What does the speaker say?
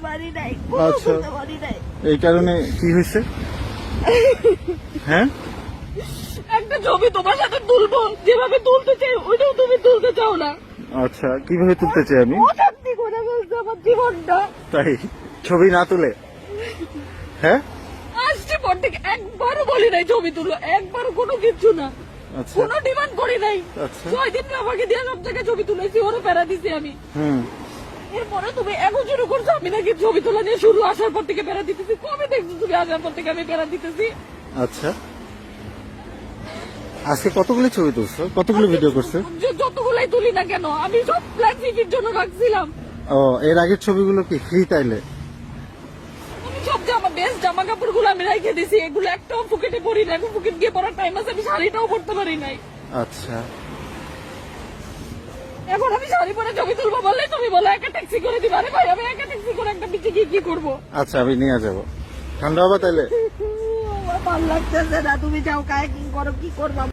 পারি নাই, আচ্ছা। বলতে পারি নাই। এই কারণে কি হয়েছে? হ্যাঁ, একটা ছবি তোমার সাথে তুলবো, যেভাবে তুলতে চাই ওইটাও তুমি তুলতে চাও না। আচ্ছা, কিভাবে তুলতে চাই আমি? অশান্তি করে ফেলছে আমার জীবনটা। তাই ছবি না তুলে? হ্যাঁ, আসছে পর থেকে একবারও বলি নাই ছবি তুলো, একবারও কোনো কিছু না, আচ্ছা কোনো ডিমান্ড করি নাই। আচ্ছা। 6 দিন আমাকে দিয়ে সব জায়গায় ছবি তুলেছি, ওরও প্যারা দিছি আমি। এরপরে তুমি এখন শুরু করছো আমি নাকি ছবি তোলা নিয়ে শুরু আসার পর থেকে প্যারা দিতেছি। কবে দেখছো তুমি আসার পর থেকে আমি প্যারা দিতেছি? আচ্ছা, আজকে কতগুলো ছবি তুলছো, কতগুলো ভিডিও করছো? যতগুলাই তুলি না কেন আমি সব ফ্ল্যাট টিভির জন্য রাখছিলাম। ও, এর আগের ছবিগুলো কি ফ্রি তাইলে? আমি সব বেস্ট জামা কাপড় গুলো আমি রেখে দিছি, এগুলো একটাও পকেটে পরি না। এখন পকেট গিয়ে পরার টাইম আছে, আমি শাড়িটাও পরতে পারি নাই। আচ্ছা, এখন আমি শাড়ি পরে ছবি তুলবো বললে তুমি বলো একা ট্যাক্সি করে দিবা। আরে ভাই আমি একা ট্যাক্সি করে একটা বিচে গিয়ে কি করবো? আচ্ছা আমি নিয়ে যাবো। ঠান্ডা হবে তাইলে? আমার ভালো লাগতেছে না, তুমি যাও কায়াকিং করো, কি করবা?